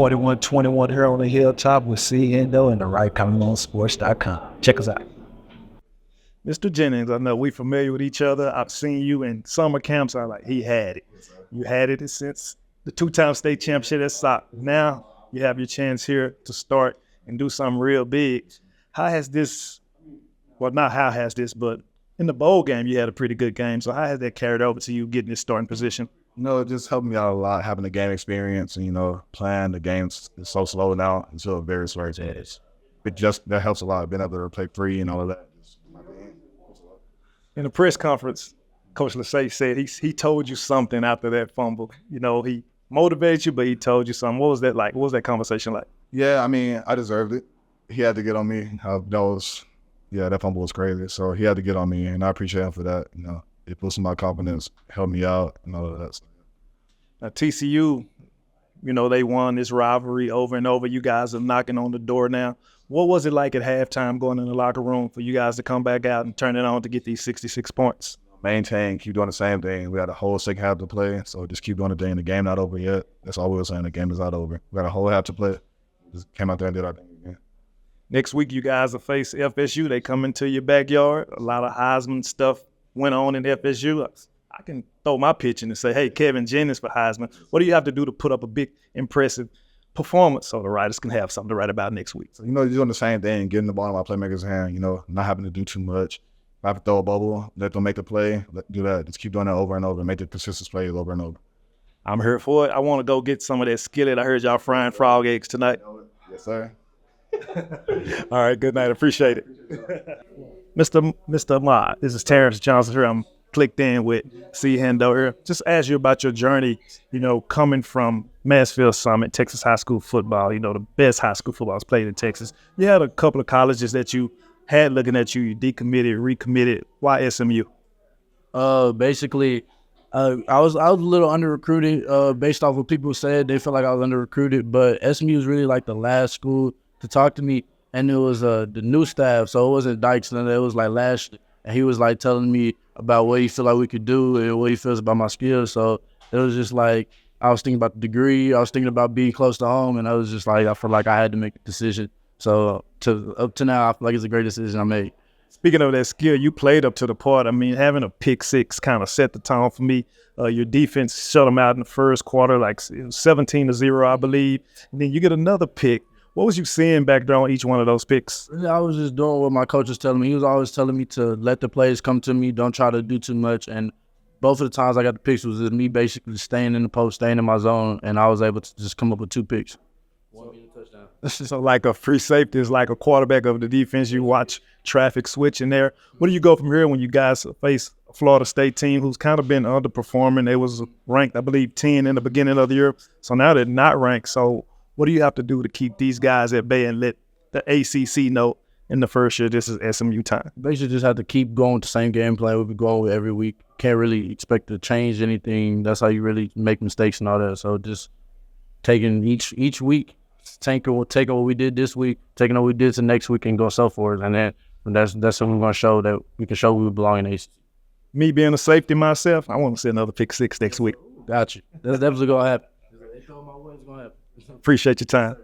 4121 here on the hilltop with C. Endo and the right comment on sports.com. Check us out. Mr. Jennings, I know we familiar with each other. I've seen you in summer camps. I'm like, he had it. You had it since the two-time state championship at SOC. Now you have your chance here to start and do something real big. How has this, well, not how has this, but in the bowl game, you had a pretty good game. So how has that carried over to you getting this starting position? It just helped me out a lot, having the game experience and, playing the games is so slow now. It's still very slow. That helps a lot, being able to play free and all of that. In the press conference, Coach Lasay said he told you something after that fumble. He motivated you, but he told you something. What was that like? What was that conversation like? Yeah, I deserved it. He had to get on me. That fumble was crazy. So he had to get on me, and I appreciate him for that. It boosted my confidence, helped me out, and all of that stuff. Now, TCU, they won this rivalry over and over. You guys are knocking on the door now. What was it like at halftime going in the locker room for you guys to come back out and turn it on to get these 66 points? Maintain, keep doing the same thing. We got a whole second half to play, so just keep doing the thing. The game not over yet. That's all we were saying. The game is not over. We got a whole half to play. Just came out there and did our thing again. Next week, you guys will face FSU. They come into your backyard. A lot of Heisman stuff went on in FSU. I can throw my pitch in and say, hey, Kevin Jennings for Heisman. What do you have to do to put up a big, impressive performance so the writers can have something to write about next week? So, you're doing the same thing, getting the ball in my playmaker's hand, not having to do too much. If I have to throw a bubble, let them make the play, do that. Just keep doing that over and over, make the consistent plays over and over. I'm here for it. I want to go get some of that skillet. I heard y'all frying frog eggs tonight. Yes, sir. All right, good night. Appreciate it. Mr. Ahmad, this is Tarrance Johnson here. I'm clicked in with C. Hendo here. Just ask you about your journey, coming from Mansfield Summit, Texas high school football, the best high school football is played in Texas. You had a couple of colleges that you had looking at you, you decommitted, recommitted. Why SMU? Basically, I was a little under-recruited based off what people said. They felt like I was under-recruited, but SMU was really like the last school to talk to me, and it was the new staff, so it wasn't Dykes, and it was like Lashley, and he was like telling me about what he feel like we could do and what he feels about my skills. So it was just like I was thinking about the degree, I was thinking about being close to home, and I was just like I felt like I had to make a decision. So up to now, I feel like it's a great decision I made. Speaking of that skill, you played up to the part. Having a pick six kind of set the tone for me. Your defense shut them out in the first quarter, like 17-0, I believe. And then you get another pick. What was you seeing back there on each one of those picks? I was just doing what my coach was telling me. He was always telling me to let the plays come to me, don't try to do too much. And both of the times I got the picks was me basically staying in the post, staying in my zone, and I was able to just come up with 2 picks. So like a free safety is like a quarterback of the defense. You watch traffic switch in there. Where do you go from here when you guys face a Florida State team who's kind of been underperforming? They was ranked, I believe, 10 in the beginning of the year. So now they're not ranked. So what do you have to do to keep these guys at bay and let the ACC know in the first year this is SMU time? Basically just have to keep going with the same game plan we've been going with every week. Can't really expect to change anything. That's how you really make mistakes and all that. So just taking each week, taking what we did this week, taking what we did to next week and go so forth. And then that's what we're going to show, that we can show we belong in ACC. Me being a safety myself, I want to see another pick six next week. Got you. That's definitely going to happen. They throw my way, it's going to happen. Appreciate your time.